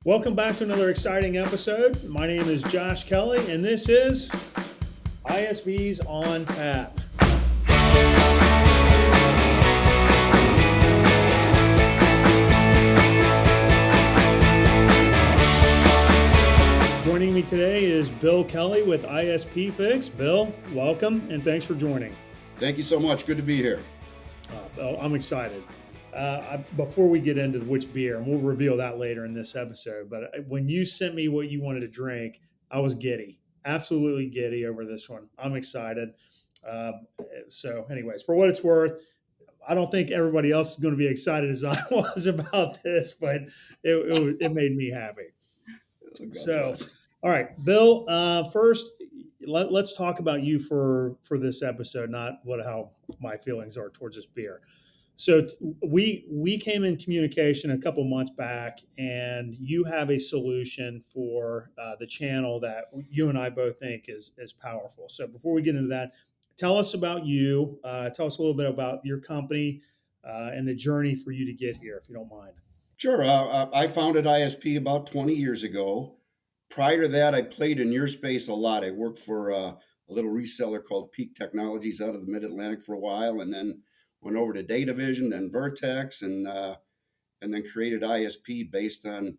Welcome back to another exciting episode. My name is Josh Kelly, and this is ISVs on Tap. Joining me today is Bill Kelly with ISP Fix. Bill, welcome, and thanks for joining. Thank you so much. Good to be here. I'm excited. Before we get into which beer, and we'll reveal that later in this episode, but when you sent me what you wanted to drink, I was giddy, absolutely giddy over this one. I'm excited. So anyways, for what it's worth, I don't think everybody else is going to be excited as I was about this, but it made me happy. So, all right, Bill, first, let's talk about you for this episode, not how my feelings are towards this beer. So we came in communication a couple months back, and you have a solution for the channel that you and I both think is powerful. So before we get into that, tell us about you. Tell us a little bit about your company and the journey for you to get here, if you don't mind. Sure. I founded ISP about 20 years ago. Prior to that, I played in your space a lot. I worked for a little reseller called Peak Technologies out of the Mid-Atlantic for a while, and then went over to Datavision, then Vertex, and then created ISP based on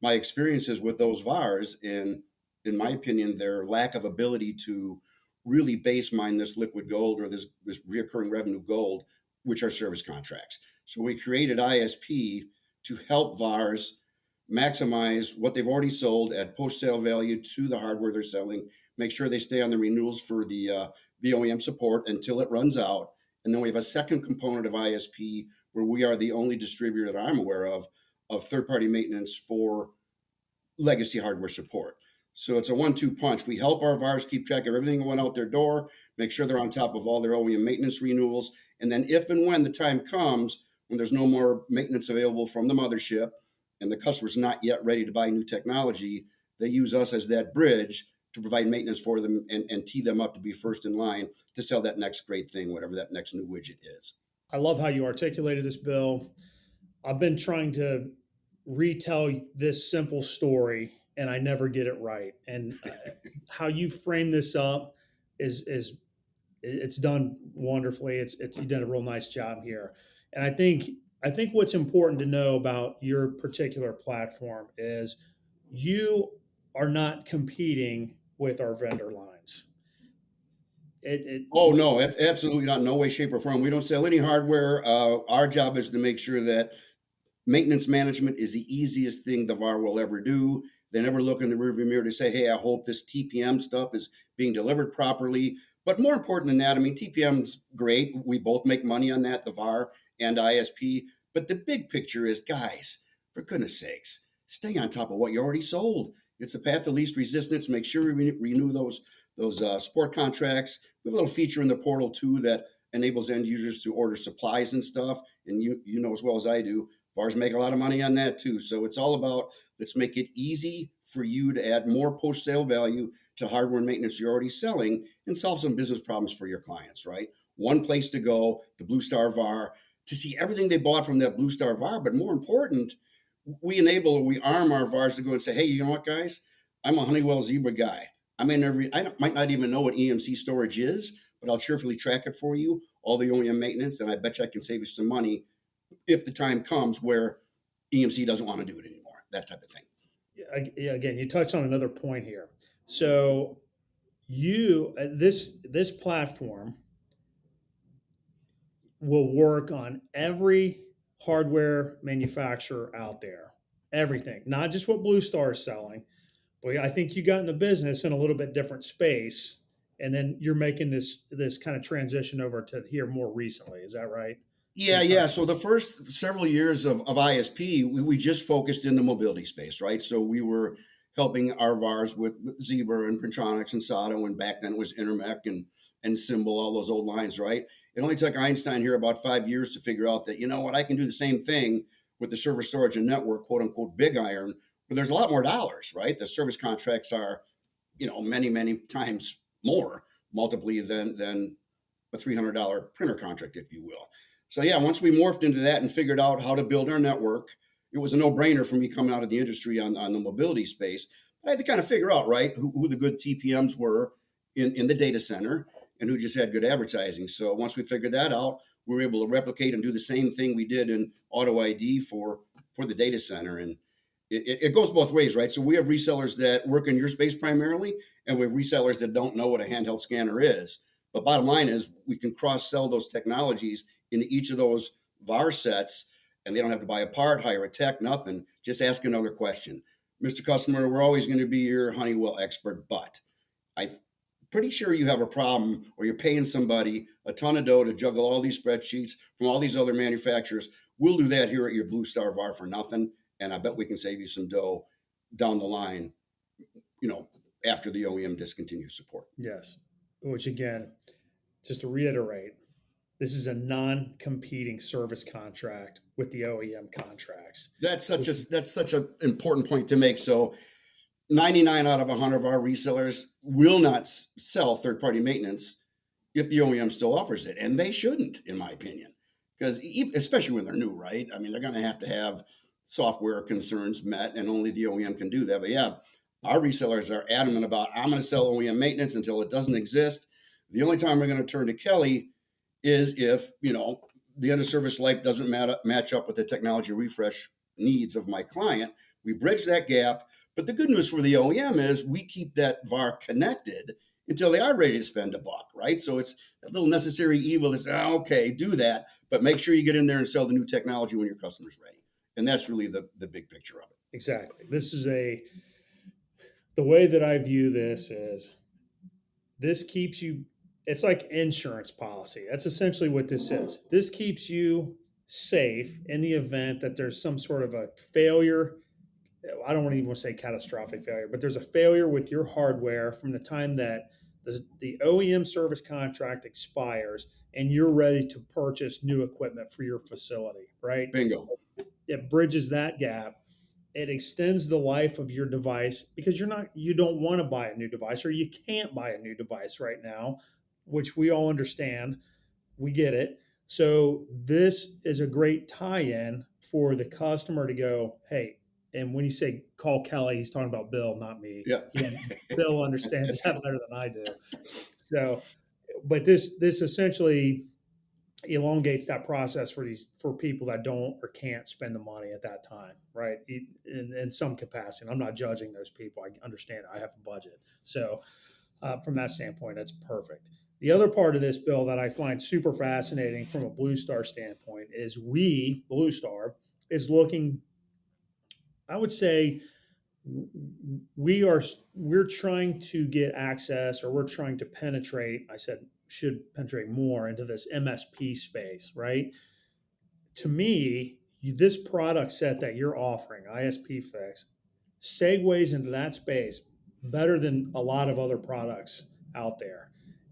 my experiences with those VARs and, in my opinion, their lack of ability to really base mine this liquid gold or this reoccurring revenue gold, which are service contracts. So we created ISP to help VARs maximize what they've already sold at post-sale value to the hardware they're selling, make sure they stay on the renewals for the OEM support until it runs out. And then we have a second component of ISP where we are the only distributor that I'm aware of third-party maintenance for legacy hardware support. So it's a 1-2 punch. We help our VARs keep track of everything going out their door, make sure they're on top of all their OEM maintenance renewals. And then if and when the time comes when there's no more maintenance available from the mothership and the customer's not yet ready to buy new technology, they use us as that bridge to provide maintenance for them and tee them up to be first in line to sell that next great thing, whatever that next new widget is. I love how you articulated this, Bill. I've been trying to retell this simple story, and I never get it right. And how you frame this up is it's done wonderfully. You've done a real nice job here. And I think what's important to know about your particular platform is you are not competing with our vendor lines. No, absolutely not. No way, shape, or form. We don't sell any hardware. Our job is to make sure that maintenance management is the easiest thing the VAR will ever do. They never look in the rearview mirror to say, hey, I hope this TPM stuff is being delivered properly. But more important than that, I mean, TPM's great. We both make money on that, the VAR and ISP. But the big picture is, guys, for goodness sakes, stay on top of what you already sold. It's the path of least resistance. Make sure we renew those support contracts. We have a little feature in the portal, too, that enables end users to order supplies and stuff. And you know as well as I do, VARs make a lot of money on that, too. So it's all about let's make it easy for you to add more post-sale value to hardware and maintenance you're already selling and solve some business problems for your clients, right? One place to go, the BlueStar VAR, to see everything they bought from that BlueStar VAR. But more important, we arm our VARs to go and say, hey, you know what, guys? I'm a Honeywell Zebra guy. I might not even know what EMC storage is, but I'll cheerfully track it for you, all the OEM maintenance, and I bet you I can save you some money if the time comes where EMC doesn't want to do it anymore, that type of thing. Again, you touched on another point here. So this platform will work on every hardware manufacturer out there, everything, not just what BlueStar is selling. But I think you got in the business in a little bit different space, and then you're making this kind of transition over to here more recently. Is that right? Yeah. So the first several years of ISP, we just focused in the mobility space, right? So we were helping our VARs with Zebra and Printronix and Sato, and back then it was Intermec and Symbol, all those old lines, right? It only took Einstein here about 5 years to figure out that, you know what, I can do the same thing with the server storage and network, quote unquote, big iron, but there's a lot more dollars, right? The service contracts are, many, many times more multiply than a $300 printer contract, if you will. So yeah, once we morphed into that and figured out how to build our network, it was a no-brainer for me coming out of the industry on the mobility space. But I had to kind of figure out, right, who the good TPMs were in the data center and who just had good advertising. So once we figured that out, we were able to replicate and do the same thing we did in auto ID for the data center. And it goes both ways, right? So we have resellers that work in your space primarily, and we have resellers that don't know what a handheld scanner is. But bottom line is we can cross-sell those technologies into each of those VAR sets, and they don't have to buy a part, hire a tech, nothing. Just ask another question. Mr. Customer, we're always going to be your Honeywell expert, but I'm pretty sure you have a problem or you're paying somebody a ton of dough to juggle all these spreadsheets from all these other manufacturers. We'll do that here at your BlueStar VAR for nothing, and I bet we can save you some dough down the line, after the OEM discontinues support. Yes. Which again, just to reiterate, this is a non-competing service contract with the OEM contracts. That's such an important point to make. So 99 out of 100 of our resellers will not sell third-party maintenance if the OEM still offers it. And they shouldn't, in my opinion, because especially when they're new, right? I mean, they're going to have software concerns met, and only the OEM can do that. But yeah, our resellers are adamant about, I'm going to sell OEM maintenance until it doesn't exist. The only time we're going to turn to Kelly is if, the end of service life doesn't match up with the technology refresh needs of my client. We bridge that gap. But the good news for the OEM is we keep that VAR connected until they are ready to spend a buck, right? So it's that little necessary evil to say, okay, do that, but make sure you get in there and sell the new technology when your customer's ready. And that's really the big picture of it. Exactly. The way that I view this is this keeps you, it's like insurance policy. That's essentially what this is. This keeps you safe in the event that there's some sort of a failure. I don't even want to say catastrophic failure, but there's a failure with your hardware from the time that the OEM service contract expires and you're ready to purchase new equipment for your facility, right? Bingo. It bridges that gap. It extends the life of your device because you don't want to buy a new device, or you can't buy a new device right now, which we all understand. We get it. So this is a great tie-in for the customer to go, hey, and when you say call Kelly, he's talking about Bill, not me. Yeah. Bill understands that better than I do. So, but this essentially elongates that process for people that don't or can't spend the money at that time, right? In some capacity. And I'm not judging those people. I understand I have a budget. So from that standpoint, that's perfect. The other part of this, Bill, that I find super fascinating from a BlueStar standpoint is BlueStar, is looking, I would say, we're trying to get access, or we're trying to penetrate, should penetrate more into this MSP space, right? To me, this product set that you're offering, ISP Fix, segues into that space better than a lot of other products out there.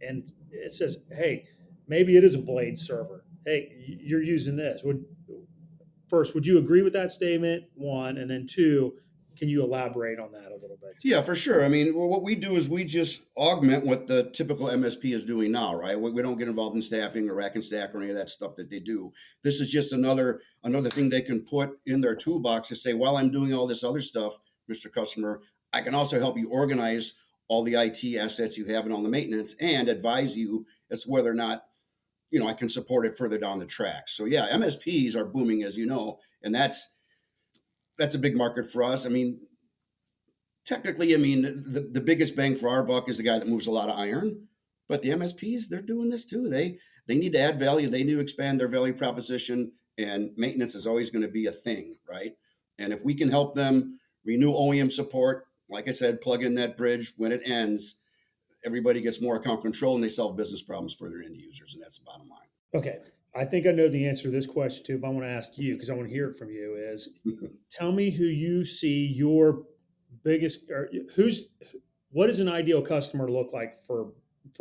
And it says, hey, maybe it is a blade server. Hey, you're using this. Would you agree with that statement? One, and then two, can you elaborate on that a little bit? Yeah, for sure. I mean, what we do is we just augment what the typical MSP is doing now, right? We don't get involved in staffing or rack and stack or any of that stuff that they do. This is just another thing they can put in their toolbox to say, while I'm doing all this other stuff, Mr. Customer, I can also help you organize all the IT assets you have and all the maintenance and advise you as to whether or not, I can support it further down the track. So yeah, MSPs are booming, as you know, and that's a big market for us. I mean, technically, the biggest bang for our buck is the guy that moves a lot of iron, but the MSPs, they're doing this too. They need to add value. They need to expand their value proposition, and maintenance is always going to be a thing, right? And if we can help them renew OEM support, like I said, plug in that bridge when it ends, everybody gets more account control and they solve business problems for their end users. And that's the bottom line. Okay. I think I know the answer to this question too, but I want to ask you, because I want to hear it from you, is tell me who you see your biggest, or what does an ideal customer look like for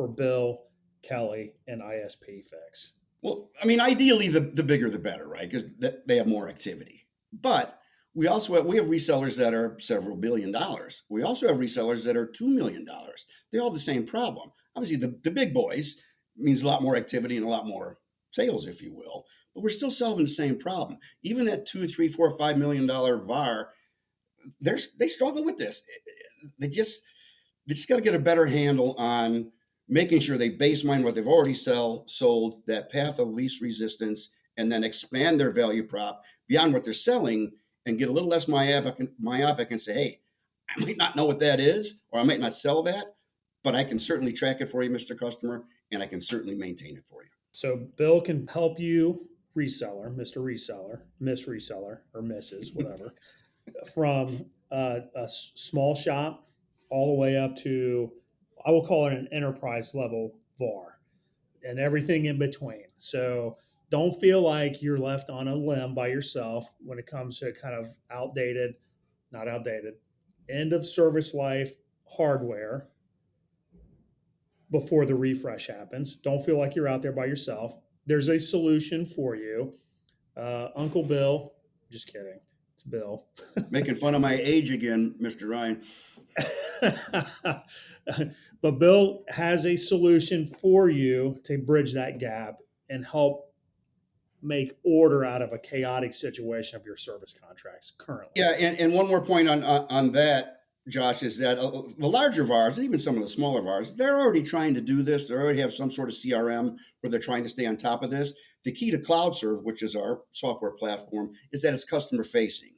Bill, Kelly, and ISP Fix? Well, I mean, ideally the bigger the better, right? Because they have more activity. But we have resellers that are several $1 billion. We also have resellers that are $2 million. They all have the same problem. Obviously, the big boys means a lot more activity and a lot more sales, if you will, but we're still solving the same problem. Even at $2, $3, $4, $5 million VAR, they struggle with this. They just got to get a better handle on making sure they base mine what they've already sold, that path of least resistance, and then expand their value prop beyond what they're selling and get a little less myopic and say, hey, I might not know what that is, or I might not sell that, but I can certainly track it for you, Mr. Customer, and I can certainly maintain it for you. So Bill can help you, reseller, Mr. Reseller, Miss Reseller, or Mrs. whatever, from a small shop all the way up to, I will call it an enterprise level VAR and everything in between. So don't feel like you're left on a limb by yourself when it comes to kind of not outdated, end of service life hardware before the refresh happens. Don't feel like you're out there by yourself. There's a solution for you. Uncle Bill, just kidding. It's Bill. Making fun of my age again, Mr. Ryan. But Bill has a solution for you to bridge that gap and help make order out of a chaotic situation of your service contracts currently. Yeah, and one more point on that, Josh, is that the larger VARs and even some of the smaller VARs, they're already trying to do this. They already have some sort of CRM where they're trying to stay on top of this. The key to CloudServe, which is our software platform, is that it's customer facing.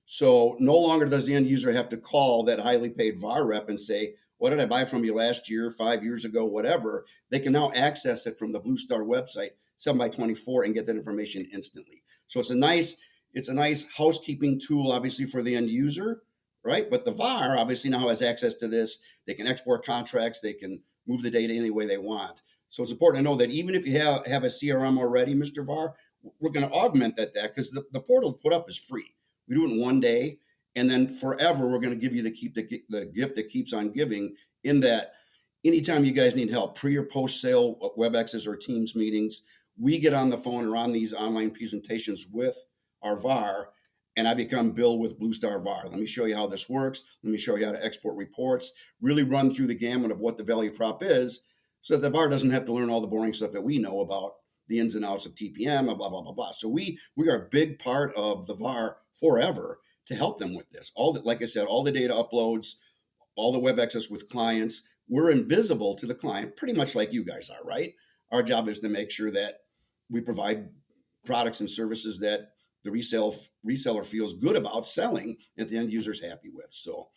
So no longer does the end user have to call that highly paid VAR rep and say, what did I buy from you last year, 5 years ago, whatever. They can now access it from the BlueStar website, 7x24, and get that information instantly. So it's a nice housekeeping tool, obviously, for the end user, right? But the VAR obviously now has access to this. They can export contracts. They can move the data any way they want. So it's important to know that even if you have a CRM already, Mr. VAR, we're going to augment that because the portal put up is free. We do it in 1 day, and then forever we're going to give you the gift that keeps on giving. In that, anytime you guys need help, pre or post sale WebExes or Teams meetings, we get on the phone or on these online presentations with our VAR, and I become Bill with BlueStar VAR. Let me show you how this works. Let me show you how to export reports. Really run through the gamut of what the value prop is, so that the VAR doesn't have to learn all the boring stuff that we know about the ins and outs of TPM, blah, blah, blah, blah. So we are a big part of the VAR forever to help them with this. Like I said, all the data uploads, all the web access with clients, we're invisible to the client, pretty much like you guys are, right? Our job is to make sure that we provide products and services that the reseller feels good about selling and the end user's happy with. So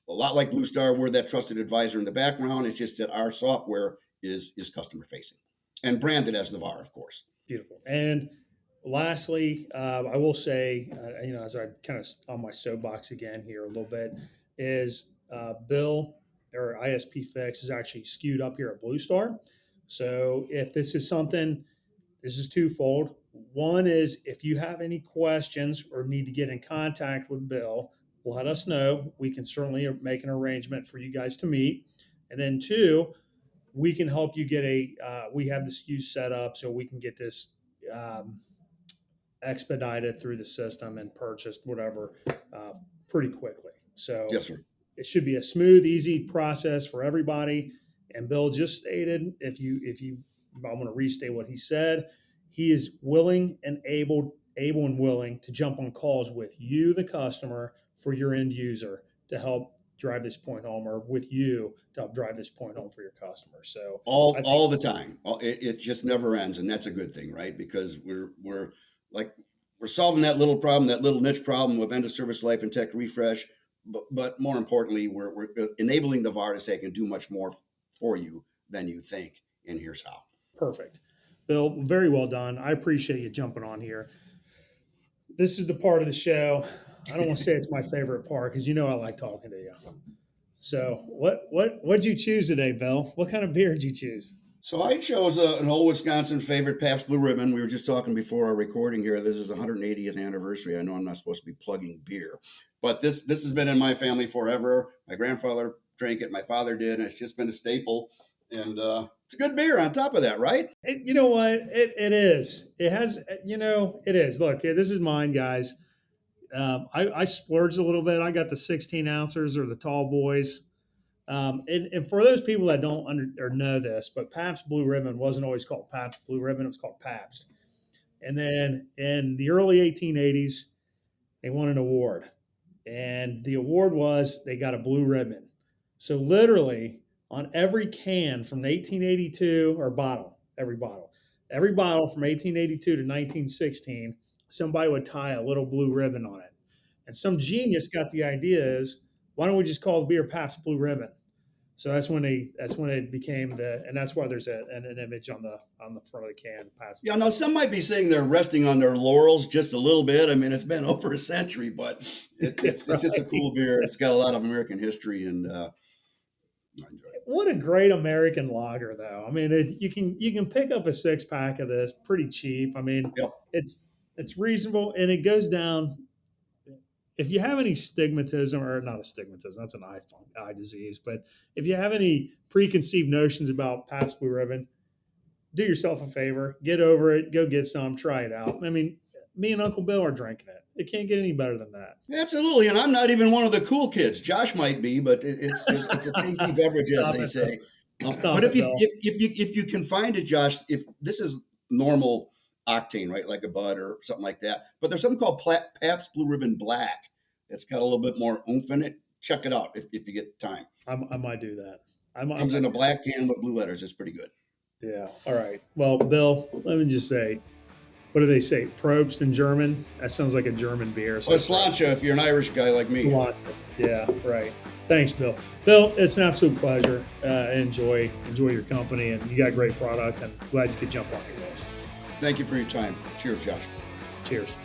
a lot like BlueStar, we're that trusted advisor in the background. It's just that our software is customer facing and branded as the VAR, of course. Beautiful. And lastly, I will say, as I kind of on my soapbox again here a little bit, is Bill or ISP Fix is actually skewed up here at BlueStar. So if this is something, this is twofold. One is if you have any questions or need to get in contact with Bill, let us know. We can certainly make an arrangement for you guys to meet. And then two, we can help you get we have the SKU set up so we can get this expedited through the system and purchased whatever pretty quickly. So yes, sir. It should be a smooth, easy process for everybody. And Bill just stated, I'm going to restate what he said. He is willing and able and willing to jump on calls with you, the customer, for your end user to help drive this point home, or with you to help drive this point home for your customer. So all the time, it just never ends, and that's a good thing, right? Because we're solving that little problem, that little niche problem of end of service life and tech refresh. But more importantly, we're enabling the VAR to say I can do much more for you than you think, and here's how. Perfect. Bill, very well done. I appreciate you jumping on here. This is the part of the show. I don't want to say it's my favorite part because I like talking to you. So what'd you choose today, Bill? What kind of beer did you choose? So I chose an old Wisconsin favorite, Pabst Blue Ribbon. We were just talking before our recording here. This is the 180th anniversary. I know I'm not supposed to be plugging beer, but this has been in my family forever. My grandfather drank it. My father did. And it's just been a staple. And it's a good beer on top of that, right? You know what? It is. It has, it is. Look, this is mine, guys. I splurged a little bit. I got the 16 ounces or the tall boys. And for those people that don't or know this, but Pabst Blue Ribbon wasn't always called Pabst Blue Ribbon; it was called Pabst. And then in the early 1880s, they won an award, and the award was they got a blue ribbon. So literally on every can from 1882 or bottle, every bottle from 1882 to 1916, somebody would tie a little blue ribbon on it. And some genius got the idea is, why don't we just call the beer Pabst Blue Ribbon? So that's when it became and that's why there's an image on the front of the can. Pabst. Yeah, now some might be saying they're resting on their laurels just a little bit. I mean, it's been over a century, but it's just a cool beer. It's got a lot of American history, and I enjoy it. What a great American lager, though. I mean, you can pick up a 6-pack of this pretty cheap. I mean, Yep. it's reasonable, and it goes down. If you have any stigmatism, or not a stigmatism, that's an eye disease, but if you have any preconceived notions about Pabst Blue Ribbon, do yourself a favor, get over it, go get some, try it out. I mean, me and Uncle Bill are drinking it. It can't get any better than that. Absolutely, and I'm not even one of the cool kids. Josh might be, but it's a tasty beverage, as they say. But if you can find it, Josh, if this is normal octane, right, like a Bud or something like that, but there's something called Pabst Blue Ribbon Black that's got a little bit more oomph in it. Check it out if you get time. I might do that. Comes in a black can with blue letters. It's pretty good. Yeah. All right. Well, Bill, let me just say, what do they say? Probst in German? That sounds like a German beer. So it's Slancha if you're an Irish guy like me. Yeah, right. Thanks, Bill. Bill, it's an absolute pleasure. Enjoy your company, and you got a great product. I'm glad you could jump on here, guys. Thank you for your time. Cheers, Josh. Cheers.